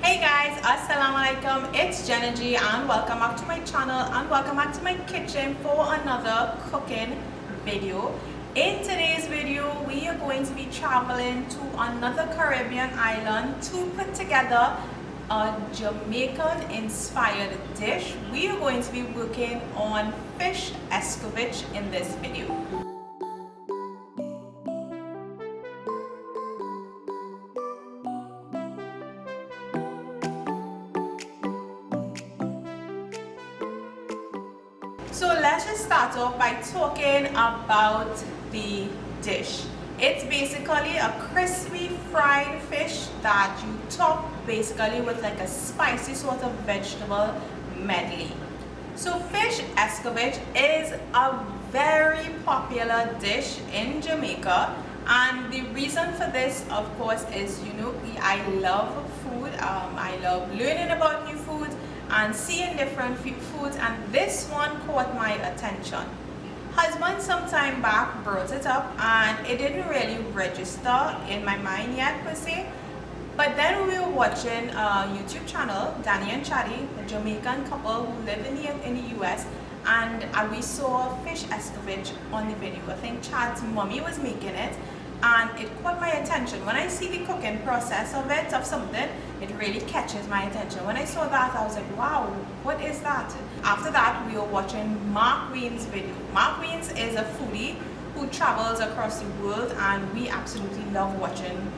Hey guys, assalamualaikum. It's Jenna G and welcome back to my channel and welcome back to my kitchen for another cooking video. In today's video, we are going to be traveling to another Caribbean island to put together a Jamaican inspired dish. We are going to be working on fish escovitch in this video. So let's just start off by talking about the dish. It's basically a crispy fried fish that you top basically with like a spicy sort of vegetable medley. So fish escovitch is a very popular dish in Jamaica, and the reason for this of course is, I love food. I love learning about new foods and seeing different foods, and this one caught my attention. Husband some time back brought it up and it didn't really register in my mind yet per se, but then we were watching a YouTube channel, Wiens and Chaddy, a Jamaican couple who live in the US, and we saw fish escovitch on the video. I think Chad's mommy was making it and it caught my attention. When I see the cooking process of something, it really catches my attention. When I saw that, I was like, wow, what is that? After that, we were watching Mark Wiens' video. Mark Wiens is a foodie who travels across the world, and we absolutely love watching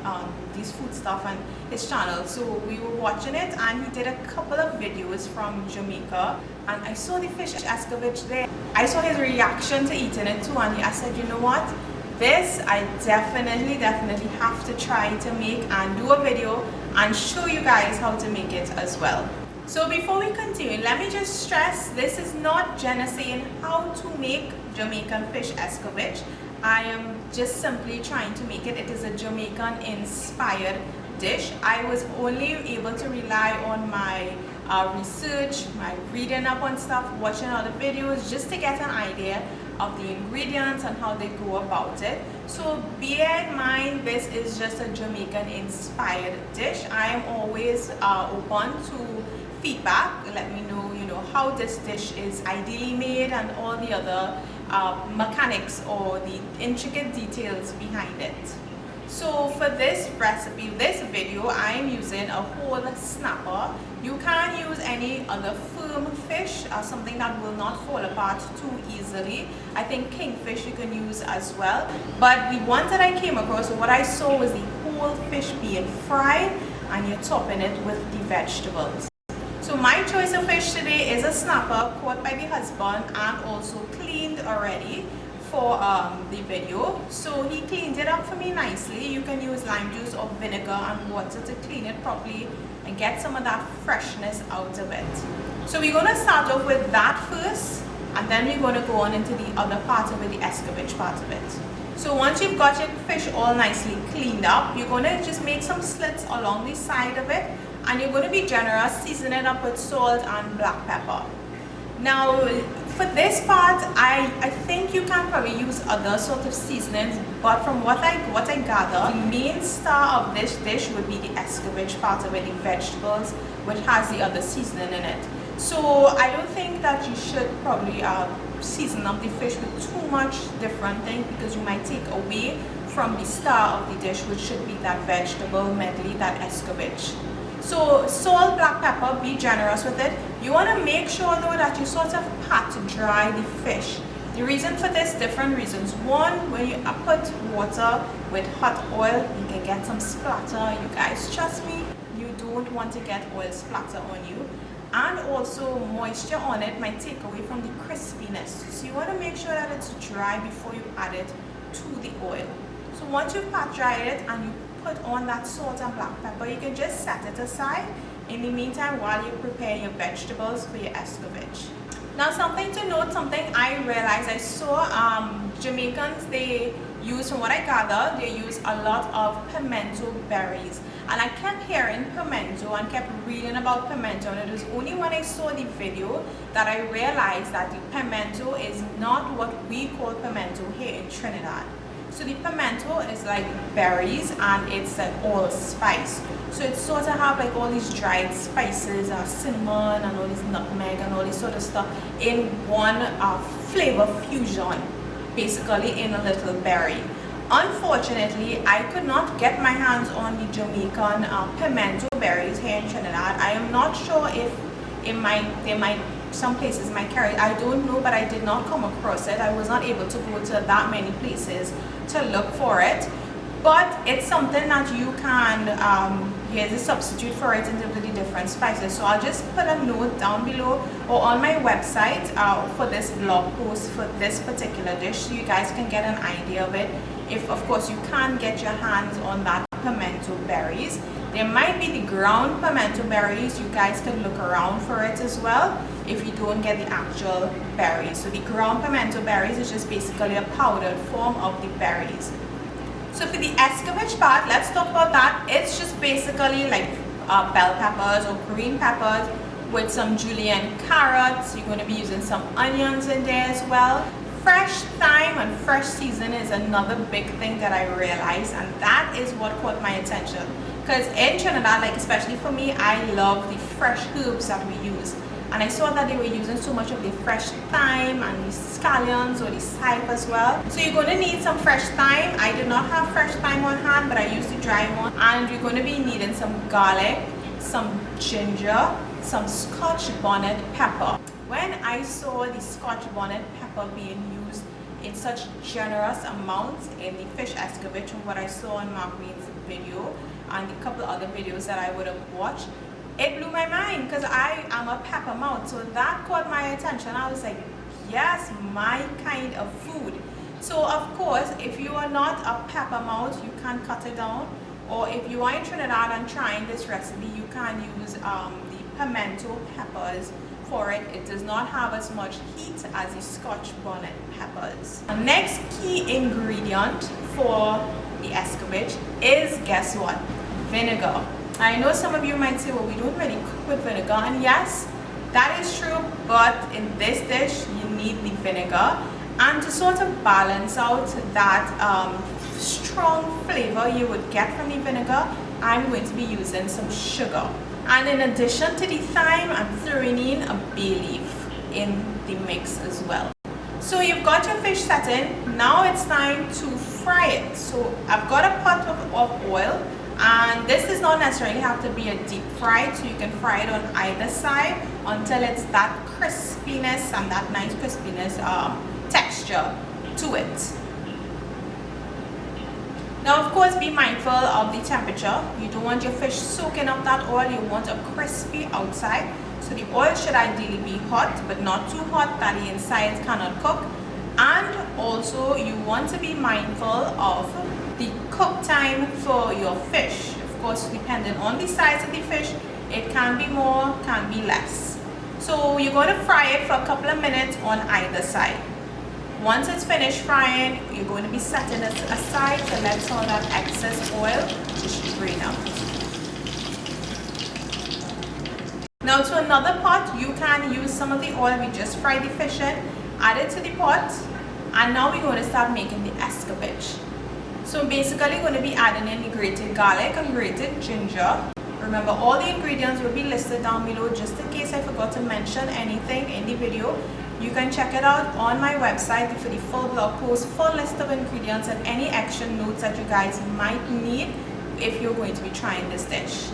these food stuff on his channel. So we were watching it and he did a couple of videos from Jamaica, and I saw the fish escovitch there. I saw his reaction to eating it too, and I said, you know what? This I definitely have to try to make and do a video and show you guys how to make it as well. So before we continue, let me just stress, this is not Jenna saying how to make Jamaican fish escovitch. I am just simply trying to make it. It is a Jamaican inspired dish. I was only able to rely on my research, my reading up on stuff, watching other videos, just to get an idea of the ingredients and how they go about it. So bear in mind, this is just a Jamaican inspired dish. I am always open to feedback. Let me know, how this dish is ideally made and all the other mechanics or the intricate details behind it. So for this recipe, this video, I am using a whole snapper. You can use any other firm fish, something that will not fall apart too easily. I think kingfish you can use as well. But the one that I came across, what I saw was the whole fish being fried and you're topping it with the vegetables. So my choice of fish today is a snapper caught by the husband and also cleaned already for the video. So he cleaned it up for me nicely. You can use lime juice or vinegar and water to clean it properly and get some of that freshness out of it. So we're going to start off with that first, and then we're going to go on into the other part of it, the escovitch part of it. So once you've got your fish all nicely cleaned up, you're going to just make some slits along the side of it, and you're going to be generous, season it up with salt and black pepper. Now for this part, I think you can probably use other sort of seasonings, but from what I gather, the main star of this dish would be the escovitch part of it, the vegetables, which has the other seasoning in it. So I don't think that you should probably season up the fish with too much different thing, because you might take away from the star of the dish, which should be that vegetable medley, that escovitch. So salt, black pepper, be generous with it. You want to make sure though that you sort of pat dry the fish. The reason for this, different reasons. One, when you put water with hot oil, you can get some splatter. You guys, trust me, you don't want to get oil splatter on you. And also moisture on it might take away from the crispiness. So you want to make sure that it's dry before you add it to the oil. So once you've pat dried it and you put on that salt and black pepper, you can just set it aside in the meantime while you prepare your vegetables for your escovitch. Now something to note, something I realized, I saw Jamaicans, they use, from what I gather, they use a lot of pimento berries, and I kept hearing pimento and kept reading about pimento, and it was only when I saw the video that I realized that the pimento is not what we call pimento here in Trinidad. So the pimento is like berries and it's an allspice. So it sort of have like all these dried spices, cinnamon and all this nutmeg and all this sort of stuff in one flavor fusion, basically in a little berry. Unfortunately, I could not get my hands on the Jamaican pimento berries here in Trinidad. I am not sure if some places might carry it. I don't know, but I did not come across it. I was not able to go to that many places to look for it. But it's something that you can, here's a substitute for it in terms of the different spices. So I'll just put a note down below or on my website for this blog post for this particular dish, so you guys can get an idea of it. If of course you can't get your hands on that pimento berries, there might be the ground pimento berries. You guys can look around for it as well if you don't get the actual berries. So the ground pimento berries is just basically a powdered form of the berries. So for the Escovitch part, let's talk about that. It's just basically like bell peppers or green peppers with some julienne carrots. You're going to be using some onions in there as well. Fresh thyme and fresh season is another big thing that I realized, and that is what caught my attention. Because in Trinidad, like especially for me, I love the fresh herbs that we use. And I saw that they were using so much of the fresh thyme and the scallions or the cype as well. So you're going to need some fresh thyme. I did not have fresh thyme on hand, but I used the dry one. And you're going to be needing some garlic, some ginger, some Scotch bonnet pepper. When I saw the Scotch bonnet pepper being used in such generous amounts in the fish escovitch, from what I saw on Mark Wiens' video and a couple other videos that I would have watched, it blew my mind because I am a pepper mouth. So that caught my attention. I was like, yes, my kind of food. So of course, if you are not a pepper mouth, you can cut it down. Or if you are in Trinidad and trying this recipe, you can use the pimento peppers for it. It does not have as much heat as the Scotch bonnet peppers. The next key ingredient for the escovitch is, guess what? Vinegar. I know some of you might say, well, we don't really cook with vinegar, and yes, that is true, but in this dish you need the vinegar, and to sort of balance out that strong flavor you would get from the vinegar, I'm going to be using some sugar. And in addition to the thyme, I'm throwing in a bay leaf in the mix as well. So you've got your fish set in. Now it's time to fry it. So I've got a pot of oil, and this does not necessarily have to be a deep fry, so you can fry it on either side until it's that crispiness and that nice crispiness texture to it. Now of course, be mindful of the temperature. You don't want your fish soaking up that oil. You want a crispy outside. So the oil should ideally be hot, but not too hot that the insides cannot cook. And also you want to be mindful of the cook time for your fish. Of course, depending on the size of the fish, it can be more, can be less. So you're going to fry it for a couple of minutes on either side. Once it's finished frying, you're going to be setting it aside to let some of that excess oil just drain out. Now to another pot, you can use some of the oil we just fried the fish in, add it to the pot, and now we're going to start making the escovitch. So basically going to be adding in the grated garlic and grated ginger. Remember, all the ingredients will be listed down below just in case I forgot to mention anything in the video. You can check it out on my website for the full blog post, full list of ingredients and any extra notes that you guys might need if you're going to be trying this dish.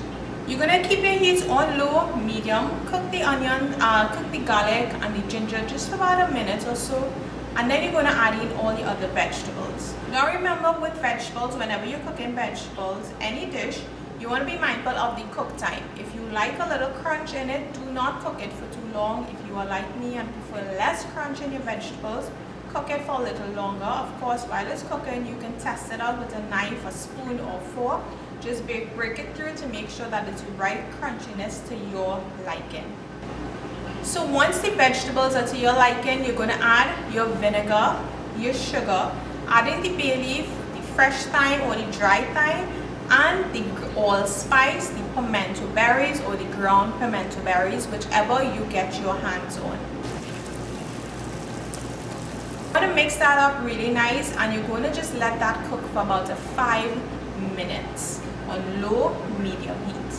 You're going to keep your heat on low, medium, cook the onion, cook the garlic and the ginger just for about a minute or so, and then you're going to add in all the other vegetables. Now remember, with vegetables, whenever you're cooking vegetables, any dish, you want to be mindful of the cook time. If you like a little crunch in it, do not cook it for too long. If you are like me and prefer less crunch in your vegetables, cook it for a little longer. Of course, while it's cooking, you can test it out with a knife, a spoon or fork. Just break it through to make sure that it's the right crunchiness to your liking. So once the vegetables are to your liking, you're going to add your vinegar, your sugar, add in the bay leaf, the fresh thyme or the dry thyme, and the allspice, the pimento berries or the ground pimento berries, whichever you get your hands on. You're going to mix that up really nice, and you're going to just let that cook for about 5 minutes. on low medium heat.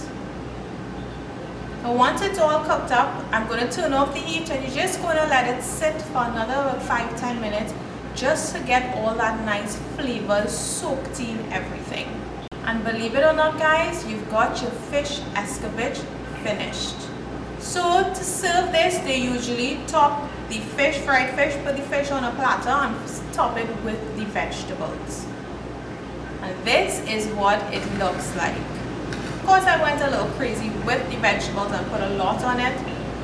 So once it's all cooked up, I'm going to turn off the heat and you're just going to let it sit for another 5-10 minutes just to get all that nice flavors soaked in everything. And believe it or not guys, you've got your fish escovitch finished. So to serve this, they usually top the fish, fried fish, put the fish on a platter and top it with the vegetables. And this is what it looks like. Of course I went a little crazy with the vegetables and put a lot on it,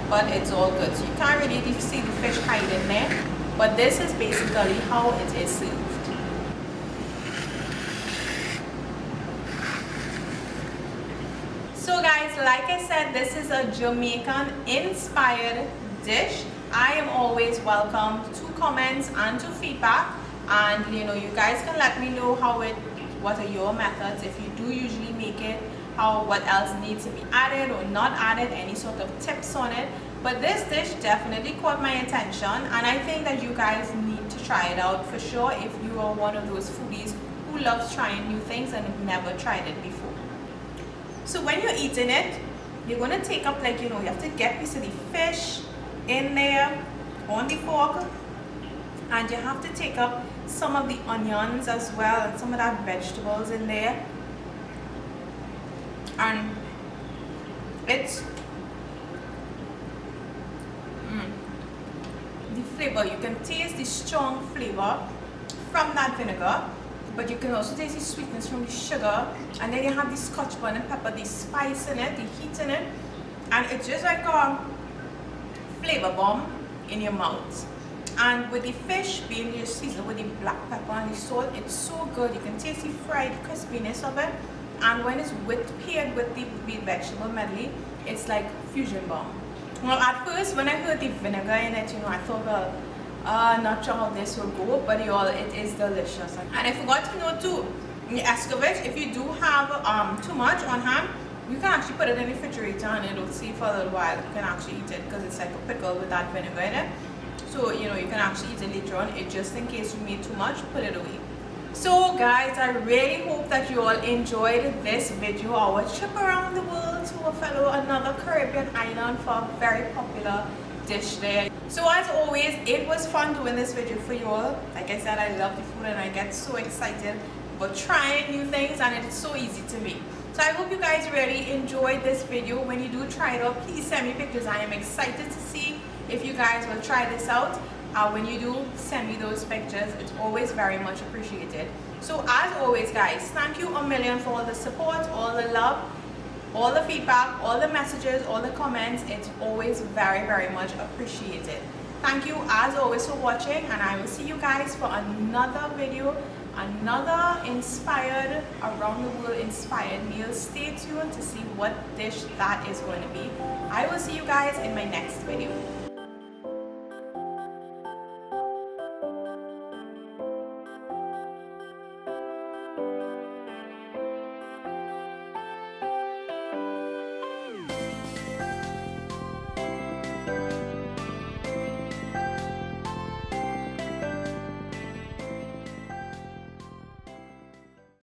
but it's all good. So you can't really see the fish hiding there, but this is basically how it is served. So guys, like I said, this is a Jamaican inspired dish. I am always welcome to comments and to feedback, and you guys can let me know what are your methods, if you do usually make it, what else needs to be added or not added, any sort of tips on it. But this dish definitely caught my attention, and I think that you guys need to try it out for sure if you are one of those foodies who loves trying new things and have never tried it before. So when you're eating it, you're going to take up you have to get piece of the fish in there on the fork, and you have to take up some of the onions as well and some of that vegetables in there, and it's the flavor. You can taste the strong flavor from that vinegar, but you can also taste the sweetness from the sugar, and then you have the scotch bonnet and pepper, the spice in it, the heat in it, and it's just like a flavor bomb in your mouth. And with the fish being just seasoned with the black pepper and the salt, it's so good. You can taste the fried crispiness of it, and when it's paired with the vegetable medley, it's like fusion bomb. Well, at first when I heard the vinegar in it, I thought, well, not sure how this will go, but y'all, it is delicious. And I forgot to note too, the escovitch, if you do have too much on hand, you can actually put it in the refrigerator and it'll stay for a little while. You can actually eat it because it's like a pickle with that vinegar in it. So you can actually eat it later on. It just in case you made too much, put it away. So guys, I really hope that you all enjoyed this video, our trip around the world to another Caribbean island for a very popular dish there. So as always, it was fun doing this video for you all. Like I said, I love the food and I get so excited about trying new things, and it's so easy to make. So I hope you guys really enjoyed this video. When you do try it out, please send me pictures. I am excited to see if you guys will try this out. When you do send me those pictures, it's always very much appreciated. So as always guys, thank you a million for all the support, all the love, all the feedback, all the messages, all the comments. It's always very, very much appreciated. Thank you as always for watching, and I will see you guys for another video, another inspired, around the world inspired meal. Stay tuned to see what dish that is going to be. I will see you guys in my next video.